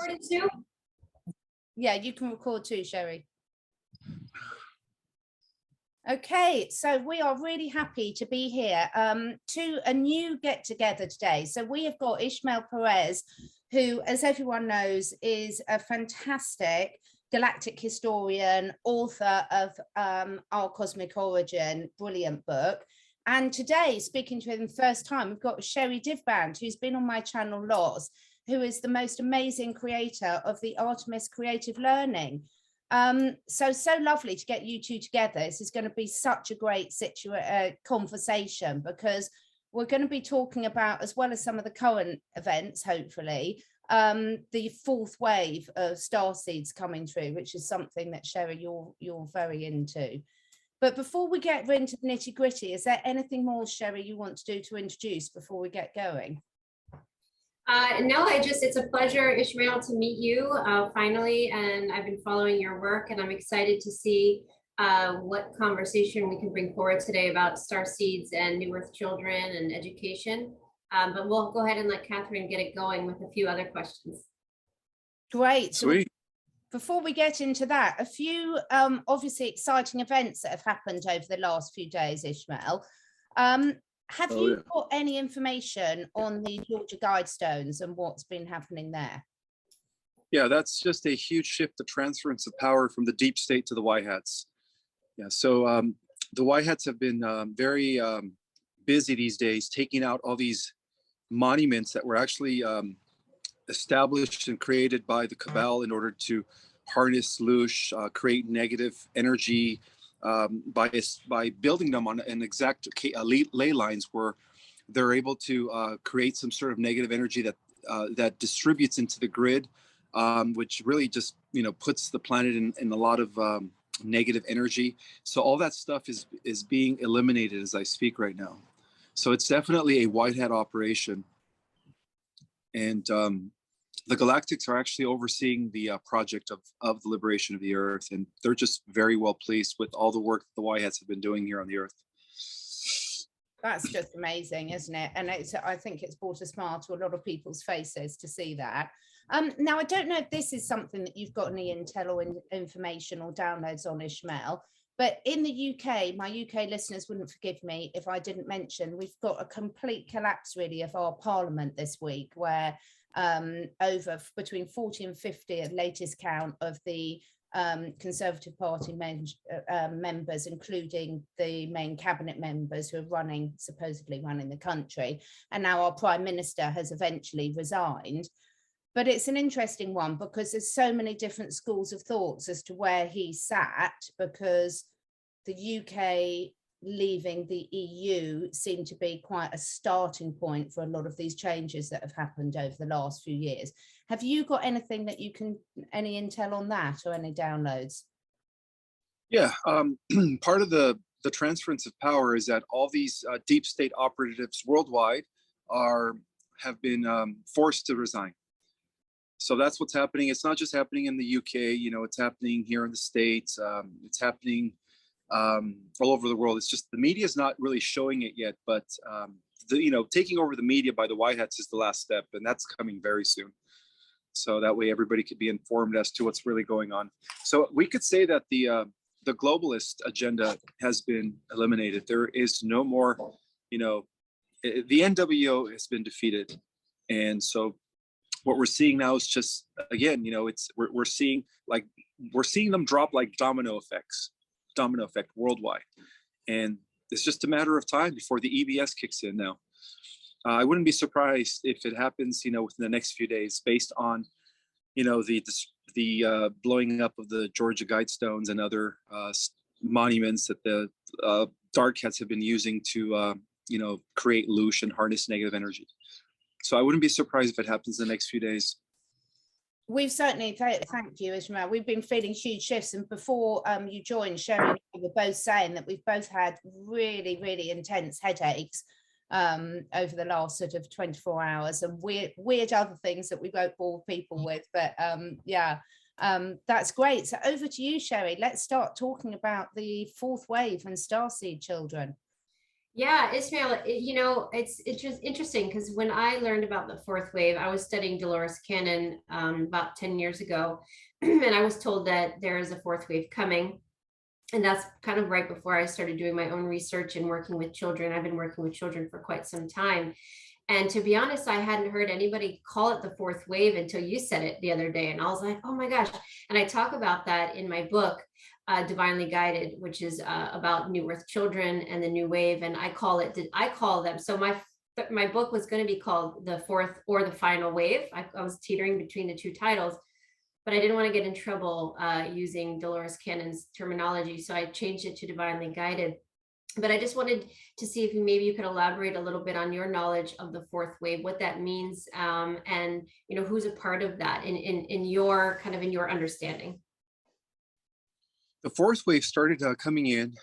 recorded too? Yeah, you can record too, Sherri. Okay, so we are really happy to be here to a new get together today. So we have got Ismael Perez, who, as everyone knows, is a fantastic galactic historian, author of Our Cosmic Origin, brilliant book. And today, speaking to him first time, we've got Sherri Divband, who's been on my channel lots, who is the most amazing creator of the Artemis Creative Learning. So lovely to get you two together. This is going to be such a great conversation, because we're going to be talking about, as well as some of the current events, hopefully, the fourth wave of starseeds coming through, which is something that, Sherri, you're very into. But before we get into the nitty gritty, is there anything more, Sherri, you want to do to introduce before we get going? No, it's a pleasure, Ismael, to meet you finally, and I've been following your work, and I'm excited to see what conversation we can bring forward today about starseeds and New Earth children and education. But we'll go ahead and let Catherine get it going with a few other questions. Great. Sweet. Before we get into that, a few obviously exciting events that have happened over the last few days, Ismael. Have you got any information on the Georgia Guidestones and what's been happening there? Yeah, that's just a huge shift, the transference of power from the deep state to the white hats. Yeah, so the white hats have been very busy these days, taking out all these monuments that were actually established and created by the cabal in order to harness loosh, create negative energy, by building them on an exact ley lines where they're able to create some sort of negative energy that distributes into the grid, which really just puts the planet in a lot of negative energy. So all that stuff is being eliminated as I speak right now. So it's definitely a white hat operation, and the Galactics are actually overseeing the project of the liberation of the Earth, and they're just very well pleased with all the work that the White Hats have been doing here on the Earth. That's just amazing, isn't it? And I think it's brought a smile to a lot of people's faces to see that. Now, I don't know if this is something that you've got any intel or information or downloads on, Ismael, but in the UK, my UK listeners wouldn't forgive me if I didn't mention, we've got a complete collapse really of our parliament this week, where over between 40 and 50 at latest count of the Conservative Party members, including the main cabinet members who are supposedly running the country, and now our Prime Minister has eventually resigned. But it's an interesting one because there's so many different schools of thoughts as to where he sat, because the UK leaving the EU seemed to be quite a starting point for a lot of these changes that have happened over the last few years. Have you got anything that any intel on that or any downloads? Yeah, part of the transference of power is that all these deep state operatives worldwide have been forced to resign. So that's what's happening. It's not just happening in the UK, it's happening here in the States. It's happening all over the world. It's just the media is not really showing it yet, but taking over the media by the White Hats is the last step, and that's coming very soon. So that way everybody could be informed as to what's really going on. So we could say that the globalist agenda has been eliminated. There is no more, the NWO has been defeated, and so what we're seeing now is just, again, we're seeing them drop like domino effect worldwide, and it's just a matter of time before the EBS kicks in now. I wouldn't be surprised if it happens within the next few days, based on the blowing up of the Georgia Guidestones and other monuments that the dark hats have been using to create loosh and harness negative energy. So I wouldn't be surprised if it happens in the next few days. We've certainly, thank you, Ismael. We've been feeling huge shifts, and before you joined, Sherri and I were both saying that we've both had really, really intense headaches over the last sort of 24 hours, and weird other things that we won't bore people with. But that's great. So over to you, Sherri. Let's start talking about the fourth wave and starseed children. Yeah, Ismail, it's just interesting because when I learned about the fourth wave, I was studying Dolores Cannon about 10 years ago, and I was told that there is a fourth wave coming. And that's kind of right before I started doing my own research and working with children. I've been working with children for quite some time. And to be honest, I hadn't heard anybody call it the fourth wave until you said it the other day. And I was like, oh my gosh. And I talk about that in my book, Divinely Guided, which is about New Earth children and the new wave. And I call them. So my book was going to be called The Fourth or the Final Wave. I was teetering between the two titles, but I didn't want to get in trouble using Dolores Cannon's terminology. So I changed it to Divinely Guided. But I just wanted to see if maybe you could elaborate a little bit on your knowledge of the fourth wave, what that means, and who's a part of that in your understanding. The fourth wave started coming in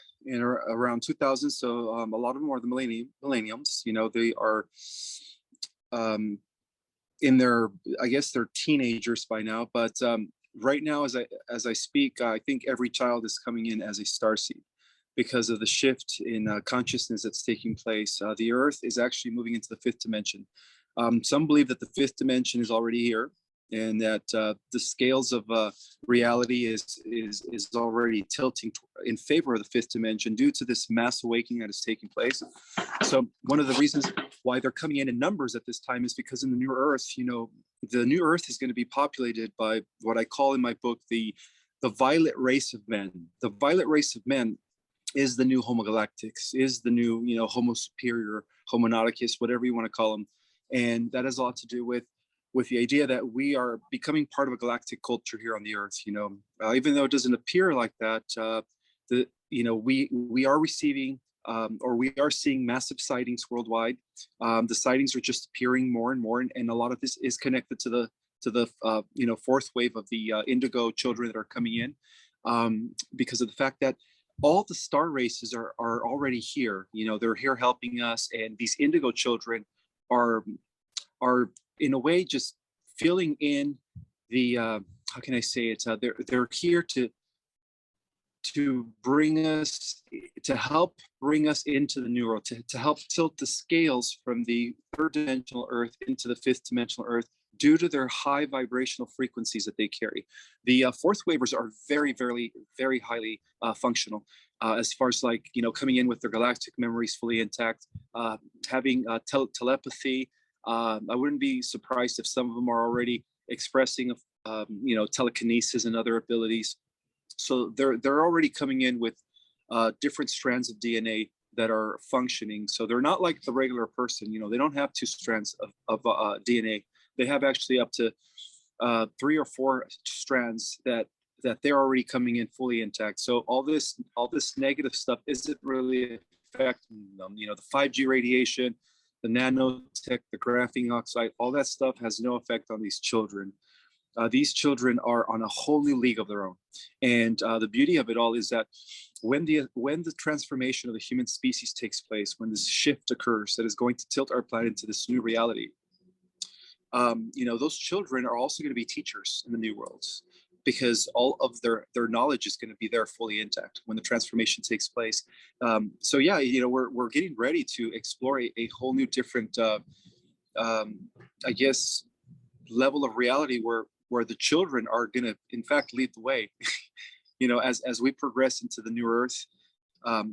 around 2000. So a lot of them are the millenniums. They are in their, I guess they're teenagers by now. But right now, as I speak, I think every child is coming in as a starseed, because of the shift in consciousness that's taking place. The Earth is actually moving into the fifth dimension. Some believe that the fifth dimension is already here, and that the scales of reality is already tilting in favor of the fifth dimension due to this mass awakening that is taking place. So one of the reasons why they're coming in numbers at this time is because in the new Earth, the new Earth is going to be populated by what I call in my book the violet race of men. The violet race of men is the new Homo Galactics, is the new, Homo Superior, Homo Nauticus, whatever you want to call them. And that has a lot to do with the idea that we are becoming part of a galactic culture here on the Earth. Even though it doesn't appear like that, we are receiving or we are seeing massive sightings worldwide. The sightings are just appearing more and more, and a lot of this is connected to the fourth wave of the indigo children that are coming in, because of the fact that all the star races are already here. They're here helping us, and these indigo children are in a way just filling in the how can I say it? They're here to bring us, to help bring us into the new world, to help tilt the scales from the third dimensional Earth into the fifth dimensional Earth, due to their high vibrational frequencies that they carry. The fourth wavers are very, very, very highly functional, as far as coming in with their galactic memories fully intact, having telepathy. I wouldn't be surprised if some of them are already expressing, telekinesis and other abilities. So they're already coming in with different strands of DNA that are functioning. So they're not like the regular person. They don't have two strands of DNA. They have actually up to 3 or 4 strands that they're already coming in fully intact. So all this negative stuff isn't really affecting them. The 5G radiation, the nanotech, the graphene oxide, all that stuff has no effect on these children. These children are on a whole new league of their own. And the beauty of it all is that when the transformation of the human species takes place, when this shift occurs that is going to tilt our planet into this new reality, those children are also going to be teachers in the new worlds, because all of their knowledge is going to be there fully intact when the transformation takes place. So yeah, we're getting ready to explore a whole new different, I guess, level of reality where the children are going to, in fact, lead the way. As we progress into the new Earth,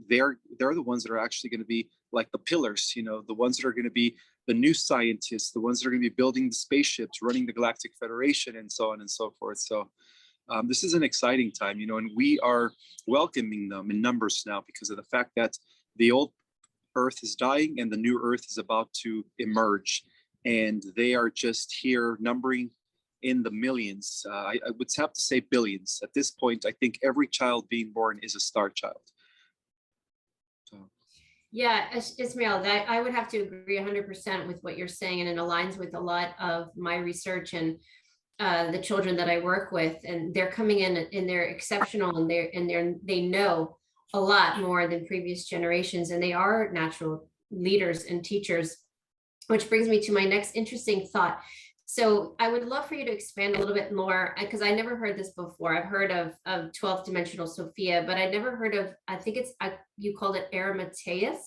they're the ones that are actually going to be like the pillars, the ones that are going to be the new scientists, the ones that are going to be building the spaceships, running the Galactic Federation, and so on and so forth. So this is an exciting time, and we are welcoming them in numbers now because of the fact that the old Earth is dying and the new Earth is about to emerge, and they are just here numbering in the millions. I would have to say billions. At this point, I think every child being born is a star child. Yeah, Ismael, I would have to agree 100% with what you're saying, and it aligns with a lot of my research and the children that I work with, and they're coming in and they're exceptional, and they know a lot more than previous generations, and they are natural leaders and teachers, which brings me to my next interesting thought. So I would love for you to expand a little bit more, because I never heard this before. I've heard of 12th dimensional Sophia, but I never heard of, I think you called it Aramatius.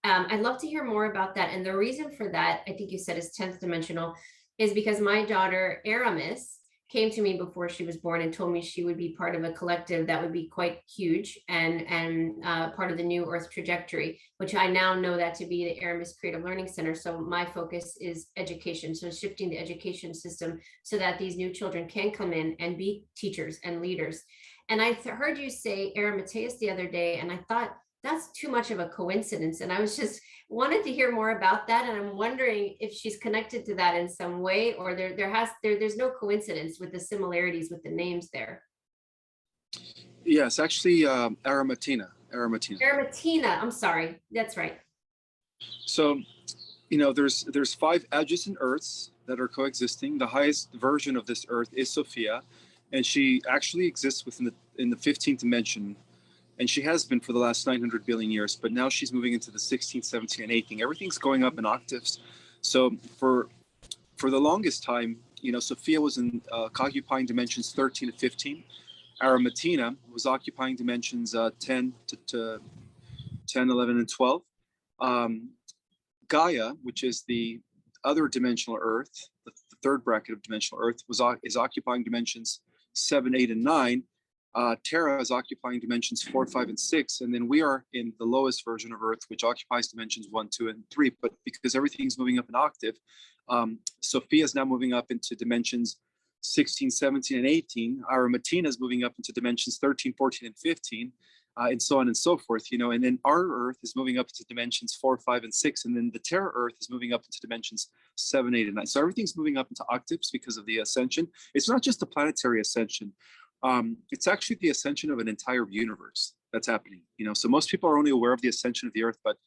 I'd love to hear more about that. And the reason for that, I think you said, is 10th dimensional, is because my daughter, Aramis, came to me before she was born and told me she would be part of a collective that would be quite huge and part of the new Earth trajectory, which I now know that to be the Aramis Creative Learning Center. So my focus is education. So shifting the education system so that these new children can come in and be teachers and leaders. And I heard you say Aramatius the other day, and I thought that's too much of a coincidence. And I was just wanted to hear more about that. And I'm wondering if she's connected to that in some way, or there's no coincidence with the similarities with the names there. Yes, actually, Aramatina. Aramatina, I'm sorry, that's right. So, there's 5 adjacent Earths that are coexisting. The highest version of this Earth is Sophia, and she actually exists in the 15th dimension. And she has been for the last 900 billion years, but now she's moving into the 16th, 17th, and 18th. Everything's going up in octaves. So for the longest time, Sophia was in occupying dimensions 13 to 15. Aramatina was occupying dimensions 10 to 10, 11, and 12. Gaia, which is the other dimensional Earth, the third bracket of dimensional Earth, is occupying dimensions 7, 8, and 9. Terra is occupying dimensions 4, 5, and 6, and then we are in the lowest version of Earth, which occupies dimensions 1, 2, and 3. But because everything's moving up an octave, Sophia is now moving up into dimensions 16, 17, and 18. Aramatina is moving up into dimensions 13, 14, and 15, and so on and so forth. And then our Earth is moving up into dimensions 4, 5, and 6, and then the Terra Earth is moving up into dimensions 7, 8, and 9. So everything's moving up into octaves because of the ascension. It's not just the planetary ascension. It's actually the ascension of an entire universe that's happening. So most people are only aware of the ascension of the Earth, but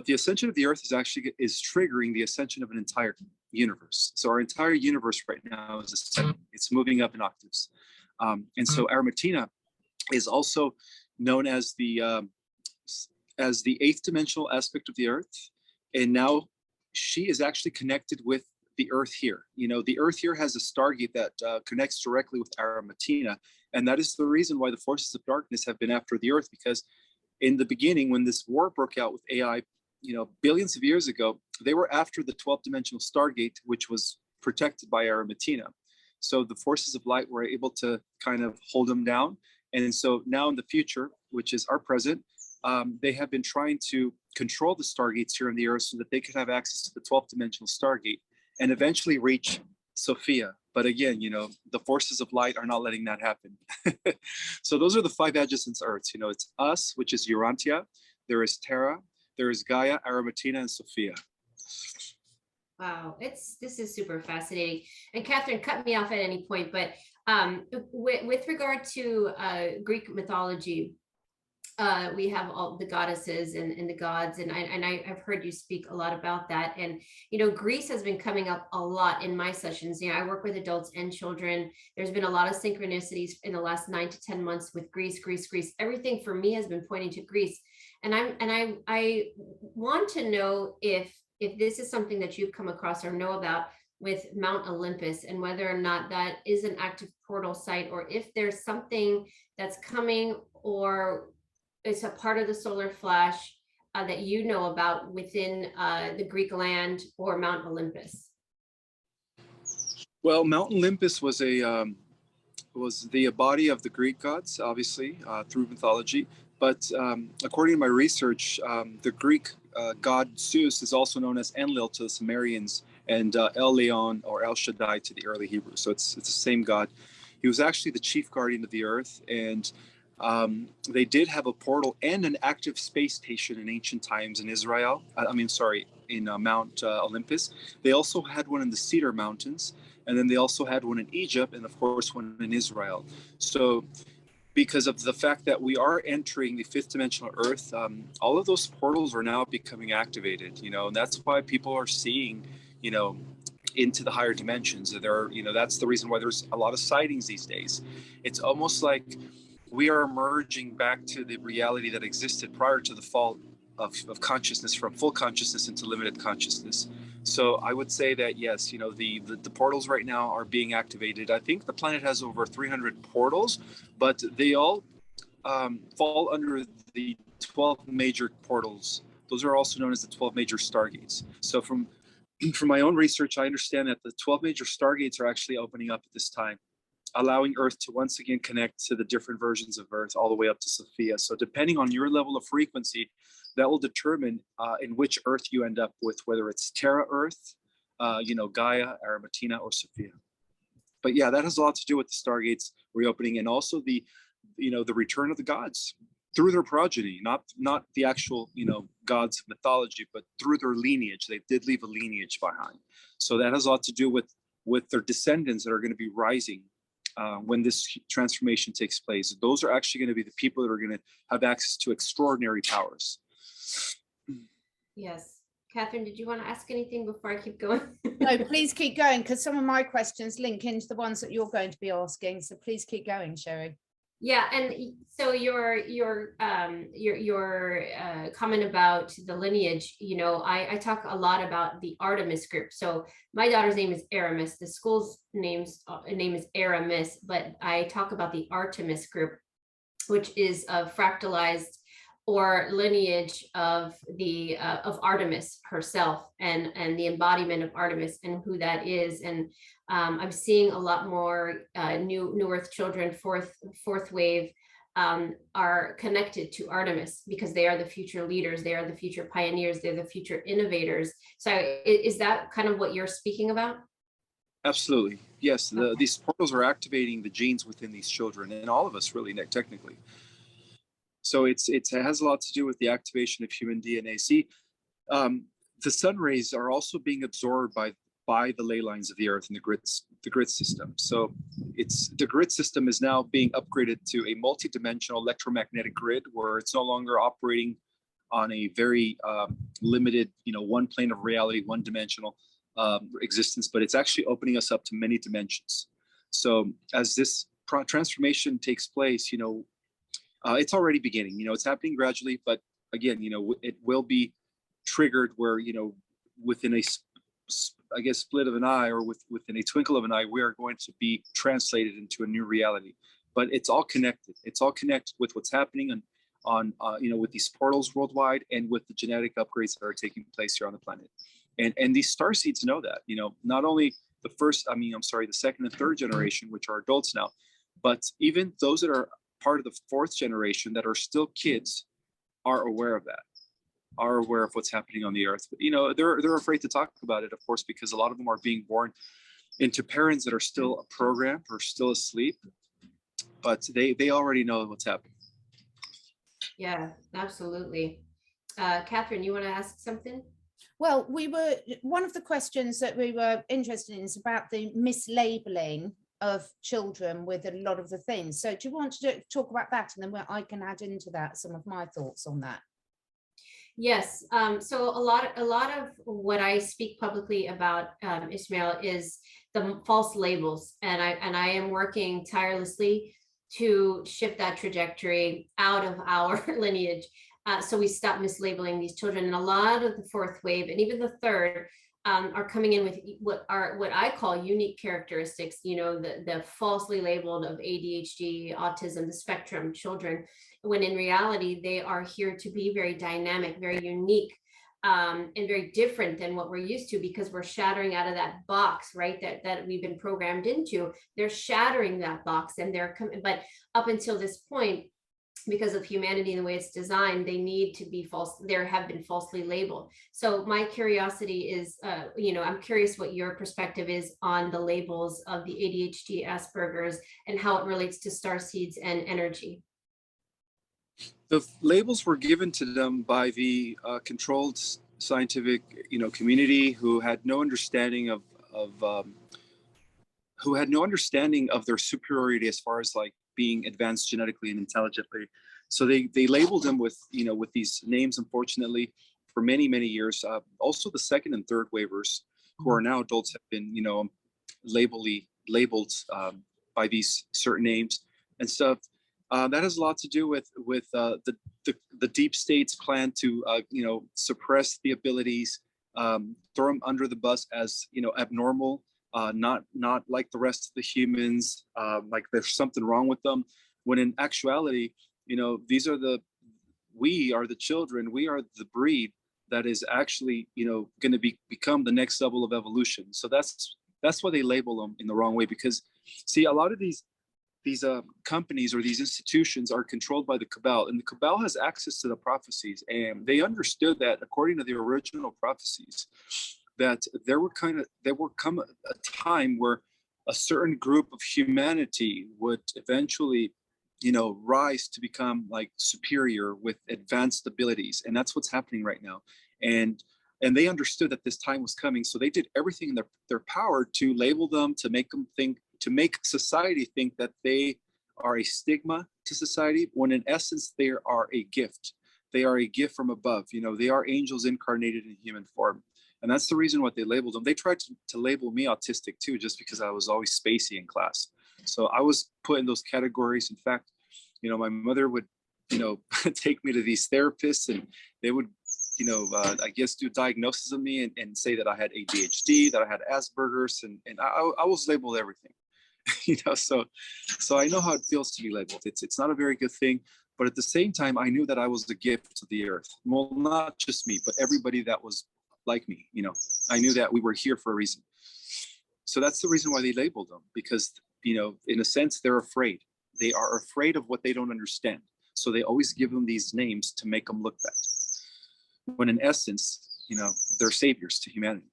the ascension of the Earth is triggering the ascension of an entire universe. So our entire universe right now is ascending. It's moving up in octaves, and so Aramatina is also known as the 8th dimensional aspect of the Earth, and now she is actually connected with the Earth here. The Earth here has a Stargate that connects directly with Aramatina, and that is the reason why the forces of darkness have been after the Earth, because in the beginning, when this war broke out with AI, billions of years ago, they were after the 12th dimensional Stargate, which was protected by Aramatina. So the forces of light were able to kind of hold them down. And so now in the future, which is our present, they have been trying to control the Stargates here on the Earth so that they could have access to the 12th dimensional Stargate and eventually reach Sophia. But again, the forces of light are not letting that happen. So those are the 5 adjacent Earths. It's us, which is Urantia. There is Terra. There is Gaia, Aramatina, and Sophia. Wow, this is super fascinating. And Catherine, cut me off at any point, but with regard to Greek mythology, we have all the goddesses and the gods, and I've heard you speak a lot about that. And Greece has been coming up a lot in my sessions. I work with adults and children. There's been a lot of synchronicities in the last 9 to 10 months with Greece. Everything for me has been pointing to Greece, and I want to know if this is something that you've come across or know about with Mount Olympus, and whether or not that is an active portal site, or if there's something that's coming, or it's a part of the solar flash that you know about within the Greek land or Mount Olympus. Well, Mount Olympus was the body of the Greek gods, obviously, through mythology. But according to my research, the Greek god Zeus is also known as Enlil to the Sumerians, and El Leon or El Shaddai to the early Hebrews. So it's the same god. He was actually the chief guardian of the earth, and they did have a portal and an active space station in ancient times in Israel. In Mount Olympus. They also had one in the Cedar Mountains, and then they also had one in Egypt, and of course one in Israel. So because of the fact that we are entering the 5th dimensional Earth, all of those portals are now becoming activated, and that's why people are seeing, into the higher dimensions. That's the reason why there's a lot of sightings these days. It's almost like we are emerging back to the reality that existed prior to the fall of consciousness, from full consciousness into limited consciousness. So I would say that, yes, the portals right now are being activated. I think the planet has over 300 portals, but they all fall under the 12 major portals Those are also known as the 12 major stargates. So from my own research, I understand that the 12 major stargates are actually opening up at this time, allowing Earth to once again connect to the different versions of Earth all the way up to Sophia. So depending on your level of frequency, that will determine in which Earth you end up with, whether it's Terra Earth, Gaia, Aramatina, or Sophia. But yeah, that has a lot to do with the stargates reopening, and also the return of the gods through their progeny, not the actual, gods of mythology, but through their lineage. They did leave a lineage behind. So that has a lot to do with their descendants that are going to be rising when this transformation takes place. Those are actually going to be the people that are going to have access to extraordinary powers. Yes. Catherine, did you want to ask anything before I keep going? No, please keep going, because some of my questions link into the ones that you're going to be asking. So please keep going, Sherri. Yeah, and so your comment about the lineage, I talk a lot about the Artemis Group. So my daughter's name is Aramis. The school's name is Aramis, but I talk about the Artemis Group, which is a fractalized or lineage of the of Artemis herself, and the embodiment of Artemis and who that is. And I'm seeing a lot more new Earth children, fourth wave, are connected to Artemis because they are the future leaders, they are the future pioneers, they're the future innovators. So is that kind of what you're speaking about? Absolutely, yes. These portals are activating the genes within these children, and all of us, really, technically. So it has a lot to do with the activation of human DNA. See, the sun rays are also being absorbed by the ley lines of the Earth and the grid system. So the grid system is now being upgraded to a multi-dimensional electromagnetic grid, where it's no longer operating on a very limited, one plane of reality, one-dimensional existence, but it's actually opening us up to many dimensions. So as this transformation takes place, it's already beginning. It's happening gradually, but again, it will be triggered where, within a, split of an eye, or within a twinkle of an eye, we are going to be translated into a new reality. But it's all connected. It's all connected with what's happening on with these portals worldwide, and with the genetic upgrades that are taking place here on the planet. And these starseeds know that. Not only the second and third generation, which are adults now, but even those that are part of the fourth generation that are still kids are aware of that, are aware of what's happening on the Earth. But they're afraid to talk about it, of course, because a lot of them are being born into parents that are still programmed or still asleep, but they already know what's happening. Yeah, absolutely. Catherine, you want to ask something? Well, one of the questions that we were interested in is about the mislabeling of children with a lot of the things. So do you want to talk about that, and then I can add into that some of my thoughts on that? Yes. So a lot of what I speak publicly about, Ismael, is the false labels, and I am working tirelessly to shift that trajectory out of our lineage, so we stop mislabeling these children. And a lot of the fourth wave and even the third are coming in with what I call unique characteristics, the falsely labeled of ADHD, autism, the spectrum children, when in reality, they are here to be very dynamic, very unique, and very different than what we're used to, because we're shattering out of that box, right? That we've been programmed into. They're shattering that box, and but up until this point, because of humanity and the way it's designed, they need to be have been falsely labeled. So my curiosity is, I'm curious what your perspective is on the labels of the ADHD, Asperger's, and how it relates to starseeds and energy. The labels were given to them by the controlled scientific, community, who had no understanding of their superiority as far as like being advanced genetically and intelligently. So they labeled them with these names, unfortunately, for many, many years. Also the second and third waivers, who are now adults, have been, labeled by these certain names and stuff. That has a lot to do with the deep state's plan to, suppress the abilities, throw them under the bus as, abnormal, not like the rest of the humans, like there's something wrong with them, when in actuality, these are the we are the children, we are the breed that is actually, going to become the next level of evolution. So that's why they label them in the wrong way, because see, a lot of these companies or these institutions are controlled by the Cabal, and the Cabal has access to the prophecies, and they understood that according to the original prophecies, that there would come a time where a certain group of humanity would eventually, rise to become like superior with advanced abilities, and that's what's happening right now. And they understood that this time was coming, so they did everything in their power to label them, to make society think that they are a stigma to society, when in essence they are a gift. They are a gift from above. They are angels incarnated in human form. And that's the reason why they labeled them. They tried to label me autistic too, just because I was always spacey in class. So I was put in those categories. In fact, my mother would, take me to these therapists, and they would, I guess do diagnosis of me and say that I had ADHD, that I had Asperger's, and I was labeled everything. So I know how it feels to be labeled. It's not a very good thing, but at the same time, I knew that I was the gift to the earth. Well, not just me, but everybody that was like me. I knew that we were here for a reason. So that's the reason why they labeled them, because in a sense, they're afraid. They are afraid of what they don't understand. So they always give them these names to make them look bad, when in essence, they're saviors to humanity.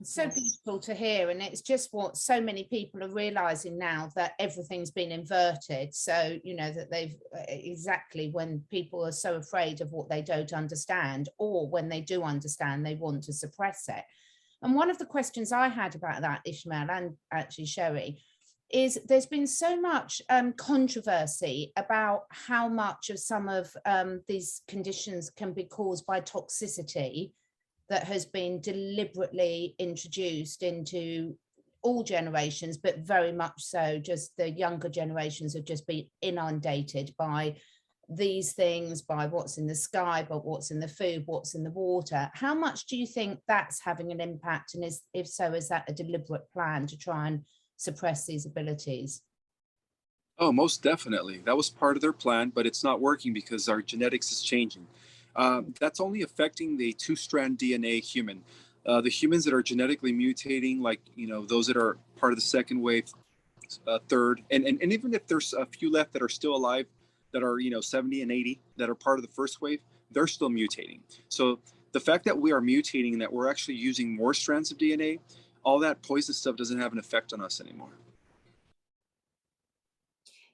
So beautiful to hear, and it's just what so many people are realizing now, that everything's been inverted. So that they've exactly, when people are so afraid of what they don't understand, or when they do understand, they want to suppress it. And one of the questions I had about that, Ismael, and actually Sherri, is there's been so much controversy about how much of some of these conditions can be caused by toxicity that has been deliberately introduced into all generations, but very much so just the younger generations have just been inundated by these things, by what's in the sky, by what's in the food, what's in the water. How much do you think that's having an impact? And if so, is that a deliberate plan to try and suppress these abilities? Oh, most definitely. That was part of their plan, but it's not working because our genetics is changing. That's only affecting the two-strand DNA human. The humans that are genetically mutating, like, those that are part of the second wave, third, and even if there's a few left that are still alive, that are, 70 and 80, that are part of the first wave, they're still mutating. So the fact that we are mutating and that we're actually using more strands of DNA, all that poison stuff doesn't have an effect on us anymore.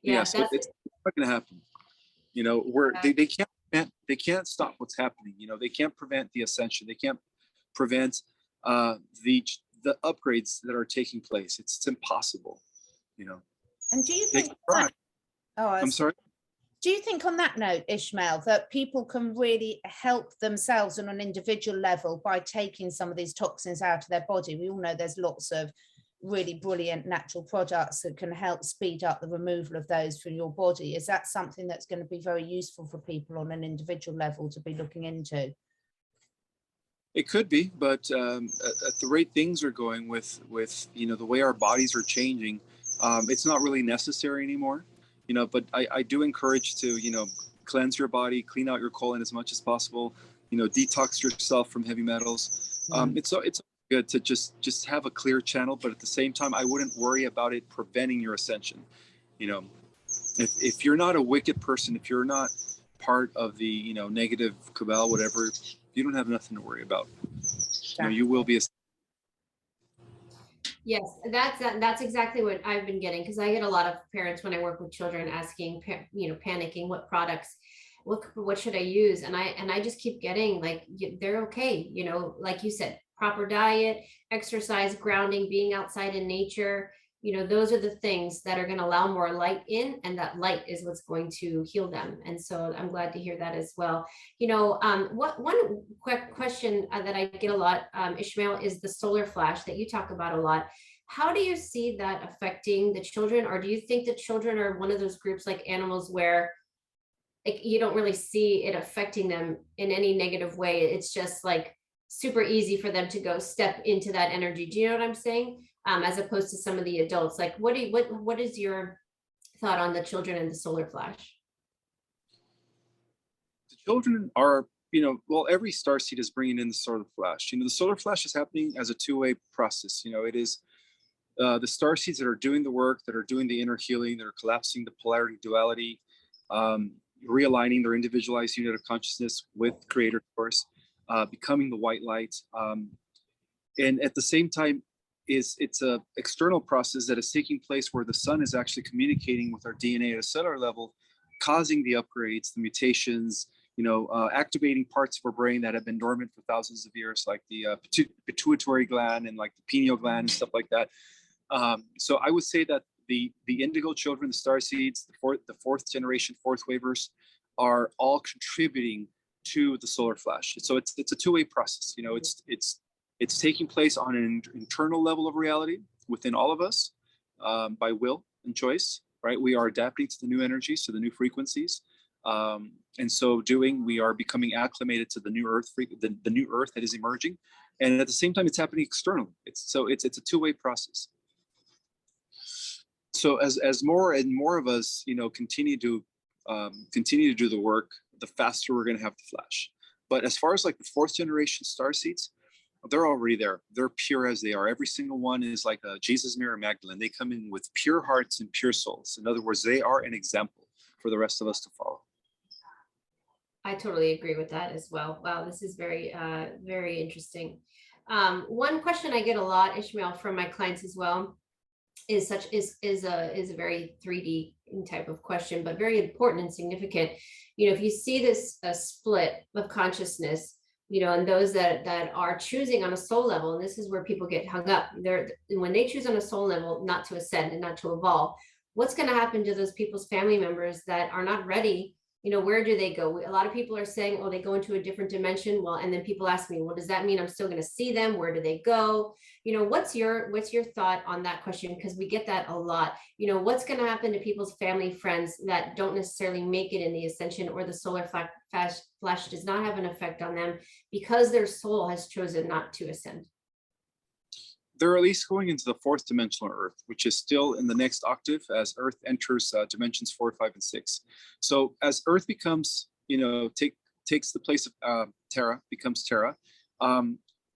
Yeah, so it's not going to happen. They can't stop what's happening. They can't prevent the ascension. They can't prevent the upgrades that are taking place. It's impossible. And do you think I'm sorry? Do you think on that note, Ismael, that people can really help themselves on an individual level by taking some of these toxins out of their body? We all know there's lots of really brilliant natural products that can help speed up the removal of those from your body. Is that something that's going to be very useful for people on an individual level to be looking into? It could be, but at the rate things are going with the way our bodies are changing, it's not really necessary anymore. But I do encourage to, cleanse your body, clean out your colon as much as possible, detox yourself from heavy metals. It's good to just have a clear channel, but at the same time, I wouldn't worry about it preventing your ascension. If you're not a wicked person, if you're not part of the, negative cabal, whatever, you don't have nothing to worry about. You will be a Yes, that's exactly what I've been getting, because I get a lot of parents when I work with children asking, panicking, what products, what should I use? And I just keep getting like, they're okay. Like you said, proper diet, exercise, grounding, being outside in nature, those are the things that are going to allow more light in, and that light is what's going to heal them. And so I'm glad to hear that as well. One quick question that I get a lot, Ismael, is the solar flash that you talk about a lot. How do you see that affecting the children? Or do you think the children are one of those groups like animals where you don't really see it affecting them in any negative way? It's just like super easy for them to go step into that energy. Do you know what I'm saying? As opposed to some of the adults, like what is your thought on the children and the solar flash? children are, well, every starseed is bringing in the solar flash. The solar flash is happening as a two-way process. It is the starseeds that are doing the work, that are doing the inner healing, that are collapsing the polarity duality, realigning their individualized unit of consciousness with creator force, becoming the white light. And at the same time, it's a external process that is taking place where the sun is actually communicating with our DNA at a cellular level, causing the upgrades, the mutations, activating parts of our brain that have been dormant for thousands of years, like the pituitary gland and like the pineal gland and stuff like that. So I would say that the indigo children, the starseeds, the fourth generation, fourth wavers, are all contributing to the solar flash. So it's a two-way process. It's taking place on an internal level of reality within all of us, by will and choice, right? We are adapting to the new energies, to the new frequencies. And so doing, we are becoming acclimated to the new earth, the new earth that is emerging. And at the same time, it's happening externally. It's a two-way process. So as more and more of us, continue to do the work, the faster we're going to have the flash. But as far as like the fourth generation starseeds, they're already there. They're pure as they are. Every single one is like a Jesus, Mary Magdalene. They come in with pure hearts and pure souls. In other words, they are an example for the rest of us to follow. I totally agree with that as well. Wow, this is very, very interesting. One question I get a lot, Ismael, from my clients as well, is a very 3D type of question, but very important and significant. If you see this split of consciousness, and those that are choosing on a soul level, and this is where people get hung up. When they choose on a soul level not to ascend and not to evolve, what's going to happen to those people's family members that are not ready? Where do they go? A lot of people are saying, oh, they go into a different dimension. Well, and then people ask me, well, does that mean I'm still going to see them? Where do they go? What's your thought on that question? Because we get that a lot. What's going to happen to people's family, friends that don't necessarily make it in the ascension, or the solar flash does not have an effect on them because their soul has chosen not to ascend? They're at least going into the fourth dimensional Earth, which is still in the next octave as Earth enters dimensions 4, 5, and 6. So as Earth becomes, takes the place of Terra, becomes Terra,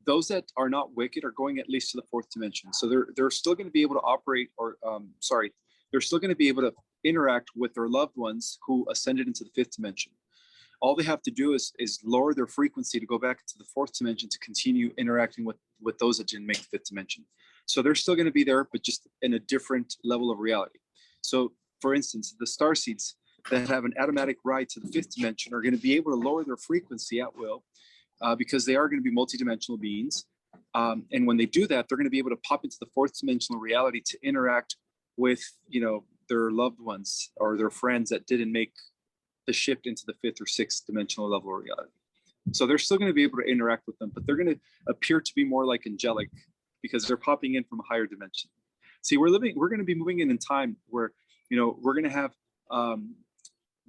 those that are not wicked are going at least to the fourth dimension. So they're still going to be able to operate, they're still going to be able to interact with their loved ones who ascended into the fifth dimension. All they have to do is lower their frequency to go back into the fourth dimension to continue interacting with those that didn't make the fifth dimension. So they're still going to be there, but just in a different level of reality. So for instance, the starseeds that have an automatic ride to the fifth dimension are going to be able to lower their frequency at will, because they are going to be multidimensional beings. And when they do that, they're going to be able to pop into the fourth dimensional reality to interact with, their loved ones or their friends that didn't make the shift into the fifth or sixth dimensional level of reality. So they're still going to be able to interact with them, but they're going to appear to be more like angelic because they're popping in from a higher dimension. See, we're going to be moving in time where, we're going to have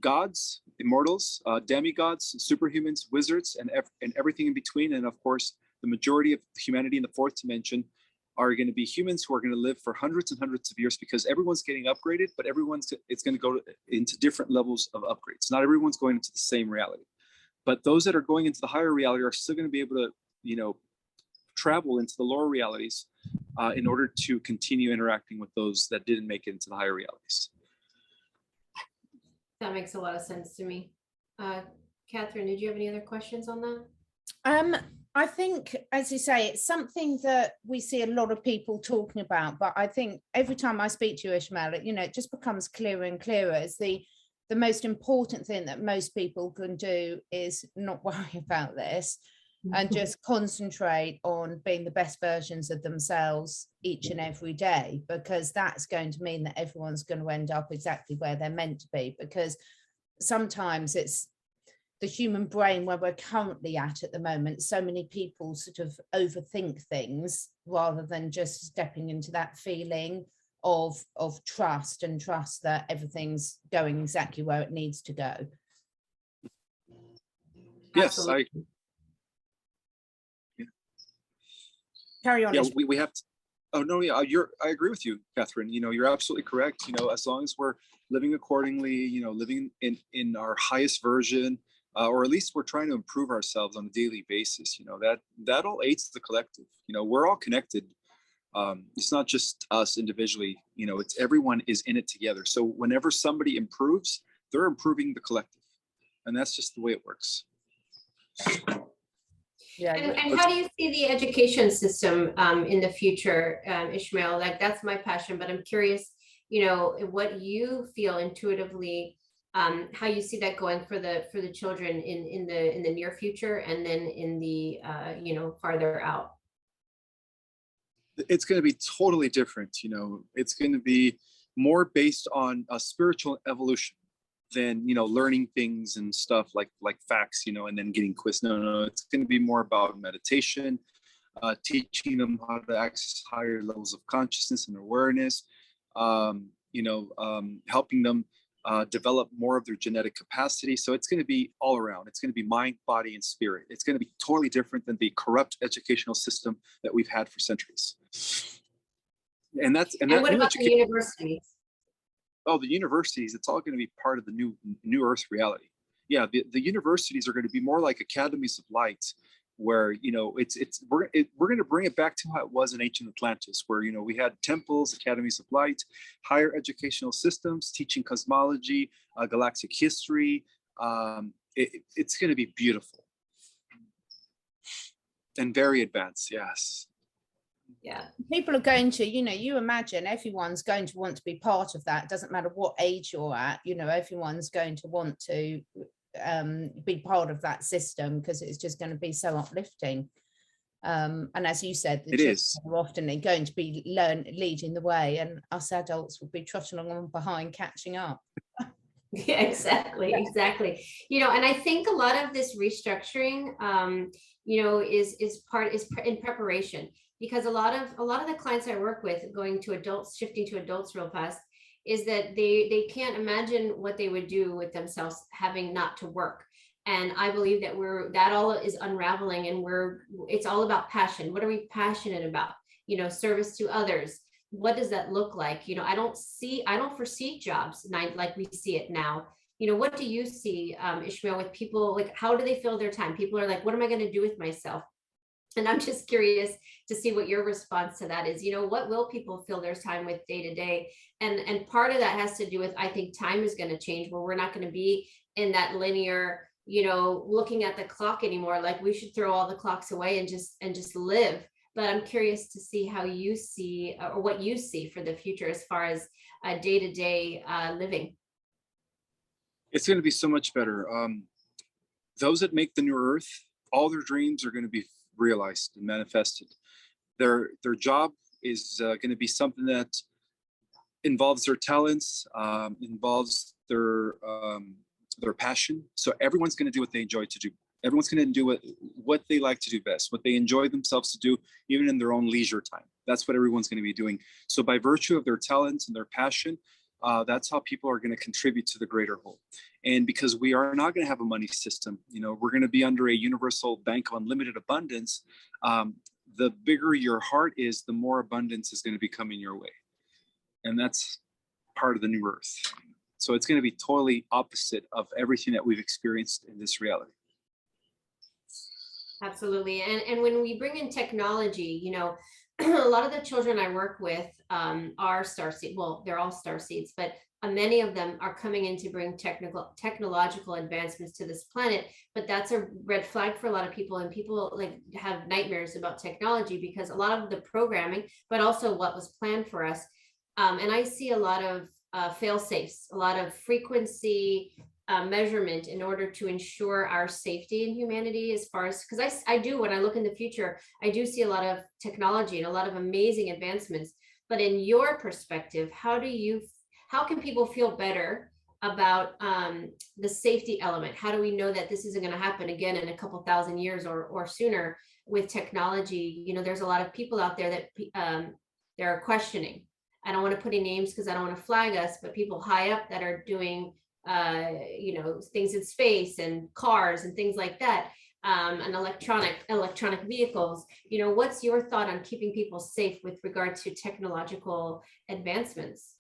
gods, immortals, demigods, superhumans, wizards, and everything in between. And of course, the majority of humanity in the fourth dimension are going to be humans who are going to live for hundreds and hundreds of years, because everyone's getting upgraded, but it's going to go into different levels of upgrades. Not everyone's going into the same reality, but those that are going into the higher reality are still going to be able to, travel into the lower realities in order to continue interacting with those that didn't make it into the higher realities. That makes a lot of sense to me. Catherine, did you have any other questions on that? I think, as you say, it's something that we see a lot of people talking about, but I think every time I speak to you, Ismael, it just becomes clearer and clearer. As the most important thing that most people can do is not worry about this and just concentrate on being the best versions of themselves each and every day, because that's going to mean that everyone's going to end up exactly where they're meant to be. Because sometimes it's the human brain where we're currently at the moment. So many people sort of overthink things rather than just stepping into that feeling of trust that everything's going exactly where it needs to go. Yes, Carry on. Yeah, we have to. Oh no, yeah, I agree with you, Catherine. You're absolutely correct. As long as we're living accordingly, living in our highest version, or at least we're trying to improve ourselves on a daily basis. That all aids the collective. We're all connected. It's not just us individually, it's everyone is in it together. So whenever somebody improves, they're improving the collective. And that's just the way it works. Yeah. And how do you see the education system in the future, Ismael? Like, that's my passion, but I'm curious, what you feel intuitively, how you see that going for the children in the near future, and then in the farther out. It's going to be totally different. It's going to be more based on a spiritual evolution than learning things and stuff like facts, and then getting quiz. No, it's going to be more about meditation, teaching them how to access higher levels of consciousness and awareness, helping them develop more of their genetic capacity. So it's going to be all around. It's going to be mind, body, and spirit. It's going to be totally different than the corrupt educational system that we've had for centuries. And what about the universities? Oh, the universities, it's all going to be part of the new Earth reality. Yeah, the universities are going to be more like academies of light, where we're going to bring it back to how it was in ancient Atlantis, where we had temples, academies of light, higher educational systems teaching cosmology, galactic history. It's going to be beautiful and very advanced. Yes. Yeah, people are going to, you imagine everyone's going to want to be part of that. It doesn't matter what age you're at, everyone's going to want to be part of that system, because it's just going to be so uplifting. And as you said, the children are often going to be leading the way, and us adults will be trotting along behind, catching up. Yeah, exactly. And I think a lot of this restructuring, is in preparation. Because a lot of the clients I work with shifting to adults real fast, is that they can't imagine what they would do with themselves having not to work. And I believe that that all is unraveling, and it's all about passion. What are we passionate about? Service to others. What does that look like? I don't foresee jobs like we see it now. What do you see, Ismael, with people? Like, how do they fill their time? People are like, what am I going to do with myself? And I'm just curious to see what your response to that is. What will people fill their time with day to day? And part of that has to do with, I think time is going to change, where we're not going to be in that linear, looking at the clock anymore. Like, we should throw all the clocks away and just live. But I'm curious to see how you see, or what you see for the future as far as day to day living. It's going to be so much better. Those that make the new Earth, all their dreams are going to be realized and manifested. Their job is going to be something that involves their talents, involves their passion. So everyone's going to do what they enjoy to do. Everyone's going to do what they like to do best, what they enjoy themselves to do, even in their own leisure time. That's what everyone's going to be doing. So by virtue of their talents and their passion, that's how people are going to contribute to the greater whole. And because we are not going to have a money system, we're going to be under a universal bank of unlimited abundance. The bigger your heart is, the more abundance is going to be coming your way. And that's part of the new Earth. So it's going to be totally opposite of everything that we've experienced in this reality. Absolutely. And when we bring in technology, a lot of the children I work with are Starseed. Well, they're all Starseeds, but many of them are coming in to bring technological advancements to this planet. But that's a red flag for a lot of people, and people have nightmares about technology, because a lot of the programming, but also what was planned for us. And I see a lot of fail safes, a lot of frequency measurement in order to ensure our safety and humanity, as far as, because I do, when I look in the future, I do see a lot of technology and a lot of amazing advancements. But in your perspective, how can people feel better about the safety element? How do we know that this isn't going to happen again in a couple thousand years or sooner with technology? There's a lot of people out there that they're questioning. I don't want to put any names because I don't want to flag us, but people high up that are doing things in space and cars and things like that, and electronic vehicles. What's your thought on keeping people safe with regard to technological advancements?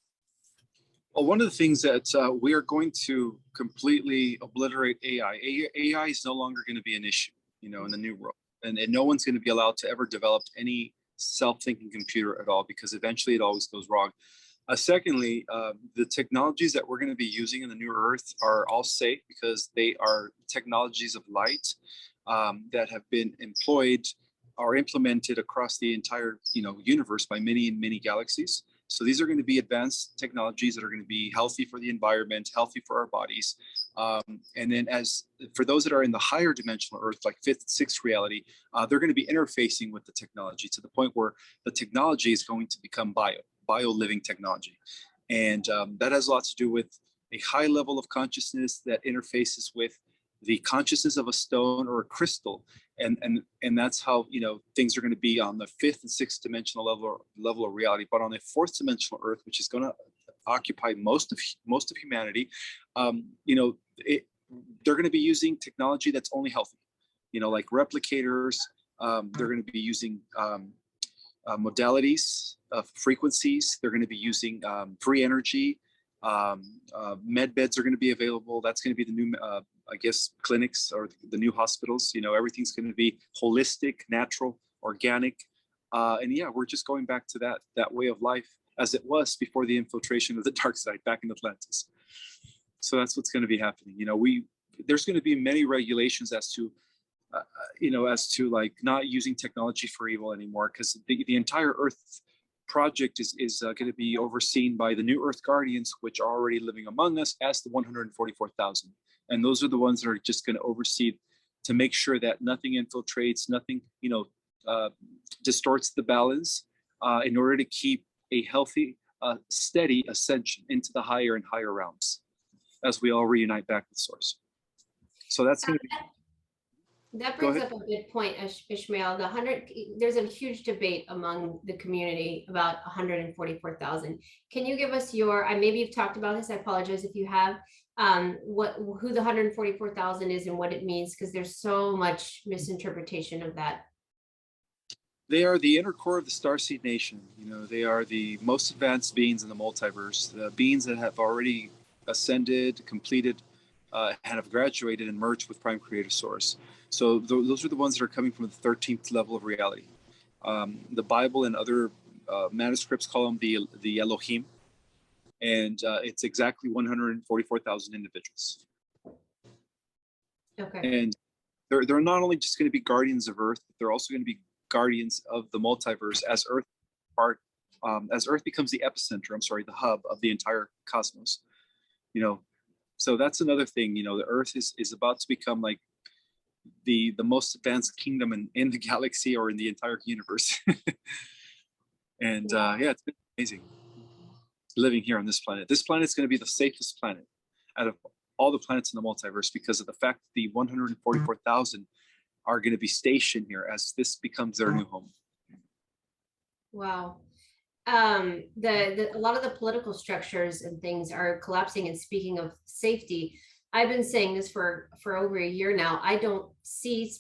Well, one of the things that we are going to completely obliterate AI. AI is no longer going to be an issue, you know, in the new world, and no one's going to be allowed to ever develop any self-thinking computer at all, because eventually it always goes wrong. Secondly, the technologies that we're going to be using in the new Earth are all safe because they are technologies of light that have been employed or implemented across the entire, you know, universe by many galaxies. So these are going to be advanced technologies that are going to be healthy for the environment, healthy for our bodies. And then as for those that are in the higher dimensional Earth, like fifth, sixth reality, they're going to be interfacing with the technology to the point where the technology is going to become bio living technology. And that has a lot to do with a high level of consciousness that interfaces with the consciousness of a stone or a crystal. And that's how, you know, things are going to be on the fifth and sixth dimensional level of reality. But on the fourth dimensional Earth, which is going to occupy most of humanity, you know, they're going to be using technology that's only healthy, you know, like replicators. They're going to be using modalities of frequencies. They're going to be using free energy. Med beds are going to be available. That's going to be the new I guess clinics or the new hospitals. You know, everything's going to be holistic, natural, organic, and yeah, we're just going back to that way of life as it was before the infiltration of the dark side back in Atlantis. So that's what's going to be happening. You know, there's going to be many regulations as to you know, as to like not using technology for evil anymore, because the entire Earth project is going to be overseen by the new Earth Guardians, which are already living among us as the 144,000. And those are the ones that are just going to oversee to make sure that nothing infiltrates, nothing, you know, distorts the balance in order to keep a healthy, steady ascension into the higher and higher realms as we all reunite back with Source. So that's going to be... That brings up a good point, Ismael. There's a huge debate among the community about 144,000. Can you give us your, maybe you've talked about this, I apologize if you have, who the 144,000 is and what it means, because there's so much misinterpretation of that. They are the inner core of the Starseed Nation. You know, they are the most advanced beings in the multiverse, the beings that have already ascended, completed, have graduated and merged with Prime Creator Source. So those are the ones that are coming from the 13th level of reality. The Bible and other manuscripts call them the Elohim, and it's exactly 144,000 individuals. Okay. And they're not only just going to be guardians of Earth, but they're also going to be guardians of the multiverse as Earth becomes the epicenter. I'm sorry, the hub of the entire cosmos. You know, so that's another thing. You know, the Earth is about to become like the most advanced kingdom in the galaxy or in the entire universe. And yeah, it's been amazing living here on this planet. This planet is going to be the safest planet out of all the planets in the multiverse because of the fact that the 144,000 are going to be stationed here as this becomes their new home. Wow. A lot of the political structures and things are collapsing. And speaking of safety, I've been saying this for over a year now. I don't see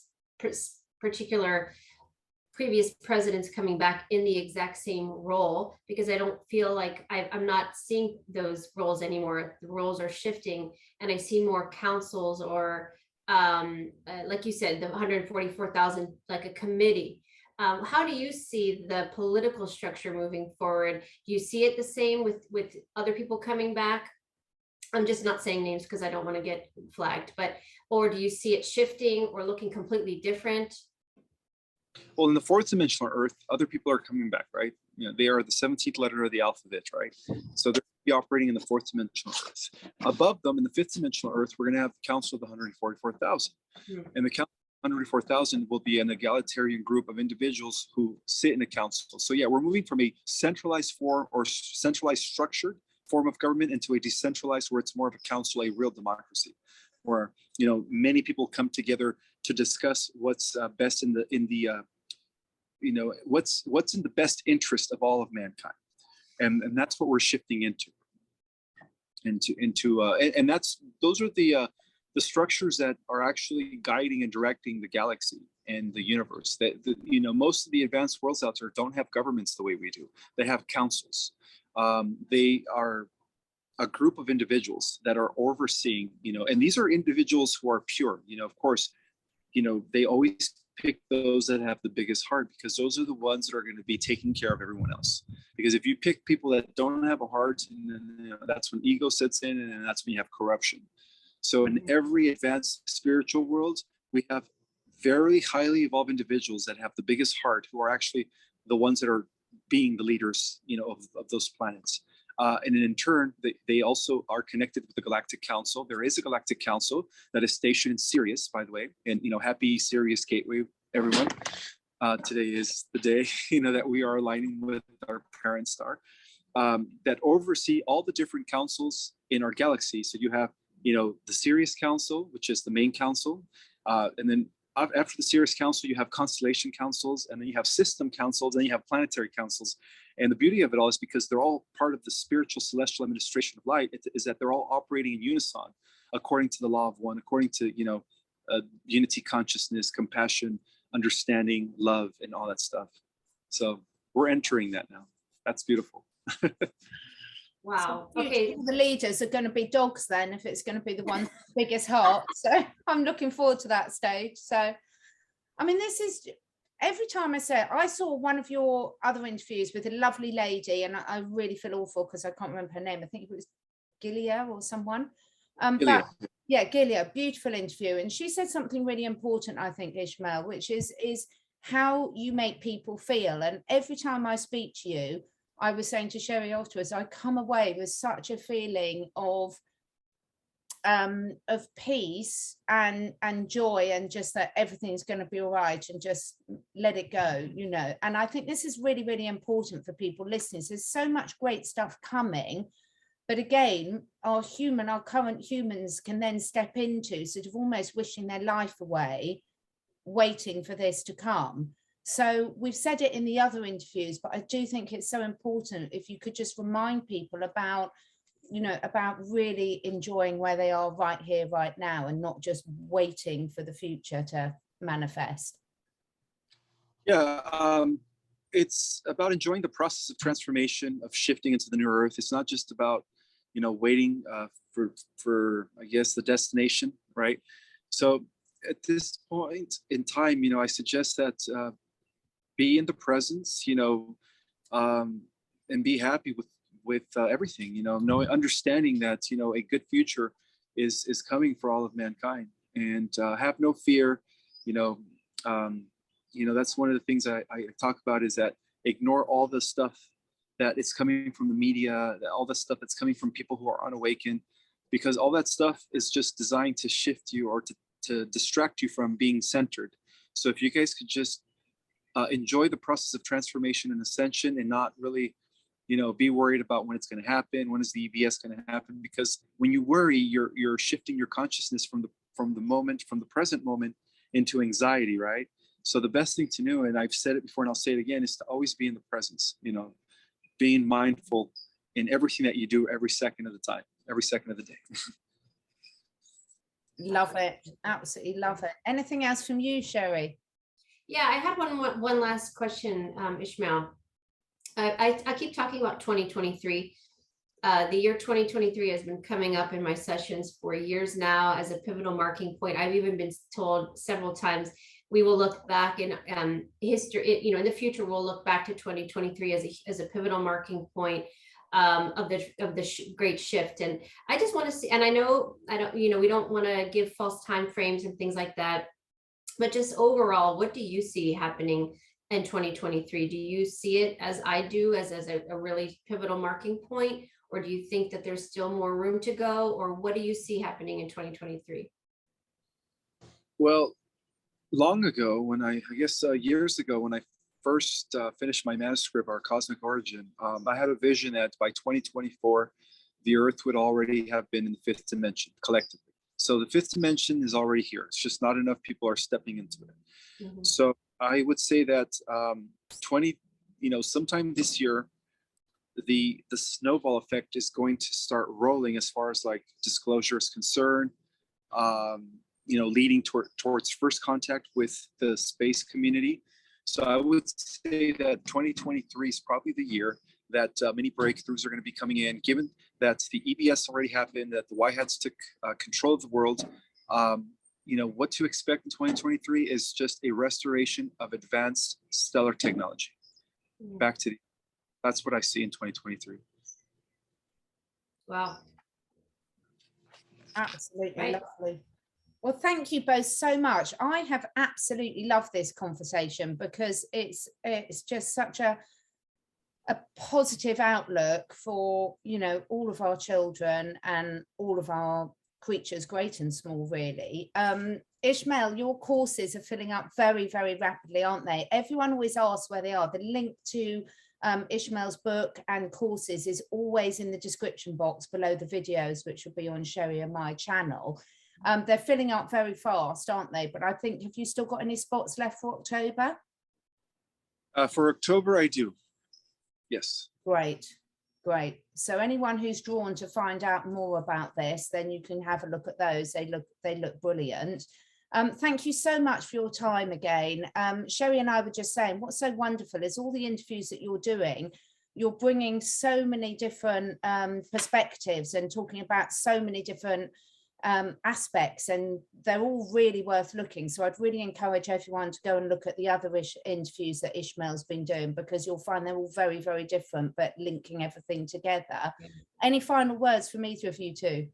particular previous presidents coming back in the exact same role because I don't feel like I'm not seeing those roles anymore. The roles are shifting, and I see more councils or, like you said, the 144,000, like a committee. How do you see the political structure moving forward? Do you see it the same with other people coming back? I'm just not saying names because I don't want to get flagged, but, or do you see it shifting or looking completely different? Well, in the fourth dimensional Earth, other people are coming back, right? You know, they are the 17th letter of the alphabet, right? So they're be operating in the fourth dimensional Earth. Above them, in the fifth dimensional Earth, we're going to have the Council of the 144,000. And the Council of the 144,000 will be an egalitarian group of individuals who sit in a council. So yeah, we're moving from a centralized form or centralized structured form of government into a decentralized where it's more of a council, a real democracy, where, you know, many people come together to discuss what's best in the you know, what's in the best interest of all of mankind, and that's what we're shifting into and those are the structures that are actually guiding and directing the galaxy and the universe. That you know, most of the advanced worlds out there don't have governments the way we do. They have councils. They are a group of individuals that are overseeing, and these are individuals who are pure, of course, they always pick those that have the biggest heart, because those are the ones that are going to be taking care of everyone else. Because if you pick people that don't have a heart, that's when ego sets in, and that's when you have corruption. So in every advanced spiritual world, we have very highly evolved individuals that have the biggest heart, who are actually the ones that are being the leaders, of those planets. And in turn, they also are connected with the Galactic Council. There is a Galactic Council that is stationed in Sirius, by the way. And, happy Sirius Gateway, everyone. Today is the day, that we are aligning with our parent star, that oversee all the different councils in our galaxy. So you have, the Sirius Council, which is the main council. And then after the Sirius Council, you have constellation councils, and then you have system councils, and you have planetary councils. And the beauty of it all is because they're all part of the spiritual celestial administration of light, is that they're all operating in unison according to the law of one, according to, unity, consciousness, compassion, understanding, love, and all that stuff. So we're entering that now. That's beautiful. Wow. So Okay. the leaders are going to be dogs then, if it's going to be the one with the biggest heart. So I'm looking forward to that stage. So, I mean, this is, every time I say it, I saw one of your other interviews with a lovely lady, and I really feel awful because I can't remember her name. I think it was Gilia or someone. Gilia. But yeah, Gilia, beautiful interview. And she said something really important, I think, Ismael, which is how you make people feel. And every time I speak to you, I was saying to Sherri afterwards, I come away with such a feeling of peace and joy, and just that everything's going to be all right, and just let it go, And I think this is really, really important for people listening. So there's so much great stuff coming, but again, our current humans can then step into sort of almost wishing their life away, waiting for this to come. So we've said it in the other interviews, but I do think it's so important if you could just remind people about really enjoying where they are right here, right now, and not just waiting for the future to manifest. Yeah, it's about enjoying the process of transformation, of shifting into the new earth. It's not just about, waiting for I guess the destination, right? So at this point in time, I suggest that be in the presence, and be happy with everything, knowing, understanding that, a good future is coming for all of mankind, and have no fear. That's one of the things I talk about, is that ignore all the stuff that is coming from the media, all the stuff that's coming from people who are unawakened, because all that stuff is just designed to shift you, or to distract you from being centered. So if you guys could just enjoy the process of transformation and ascension, and not really, be worried about when it's going to happen, when is the EBS going to happen? Because when you worry, you're shifting your consciousness from the present moment into anxiety, right? So the best thing to do, and I've said it before and I'll say it again, is to always be in the presence, being mindful in everything that you do, every second of the time, every second of the day. Love it. Absolutely love it. Anything else from you, Sherri? Yeah, I had one last question, Ismael. I keep talking about 2023. The year 2023 has been coming up in my sessions for years now as a pivotal marking point. I've even been told several times we will look back in history, in the future, we'll look back to 2023 as a pivotal marking point of the great shift. And I just want to see, and I don't, we don't want to give false time frames and things like that, but just overall, what do you see happening in 2023? Do you see it as I do, as a really pivotal marking point? Or do you think that there's still more room to go? Or what do you see happening in 2023? Well, long ago, when years ago, when I first finished my manuscript, Our Cosmic Origin, I had a vision that by 2024, the Earth would already have been in the fifth dimension collectively. So the fifth dimension is already here. It's just not enough people are stepping into it. Mm-hmm. So I would say that sometime this year, the snowball effect is going to start rolling as far as like disclosure is concerned, leading towards first contact with the space community. So I would say that 2023 is probably the year that many breakthroughs are going to be coming in, given that the EBS already happened, that the White Hats took control of the world. What to expect in 2023 is just a restoration of advanced stellar technology. That's what I see in 2023. Wow. Absolutely Right. lovely. Well, thank you both so much. I have absolutely loved this conversation because it's just such a positive outlook for, all of our children and all of our creatures, great and small, really. Ismael, your courses are filling up very, very rapidly, aren't they? Everyone always asks where they are. The link to Ismael's book and courses is always in the description box below the videos, which will be on Sherri and my channel. They're filling up very fast, aren't they? But I think, have you still got any spots left for October? For October, I do. Yes. Great. So anyone who's drawn to find out more about this, then you can have a look at those. They look brilliant. Thank you so much for your time again. Sherri and I were just saying, what's so wonderful is all the interviews that you're doing, you're bringing so many different perspectives and talking about so many different aspects, and they're all really worth looking. So I'd really encourage everyone to go and look at the other interviews that Ismael's been doing, because you'll find they're all very, very different, but linking everything together. Any final words from either of you two?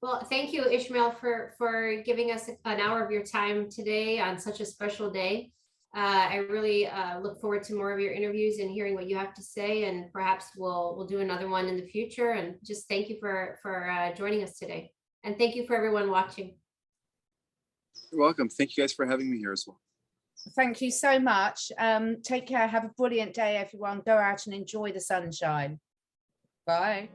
Well, thank you, Ismael, for giving us an hour of your time today on such a special day. I really look forward to more of your interviews and hearing what you have to say, and perhaps we'll do another one in the future. And just thank you for joining us today. And thank you for everyone watching. You're welcome. Thank you guys for having me here as well. Thank you so much. Take care. Have a brilliant day, everyone. Go out and enjoy the sunshine. Bye.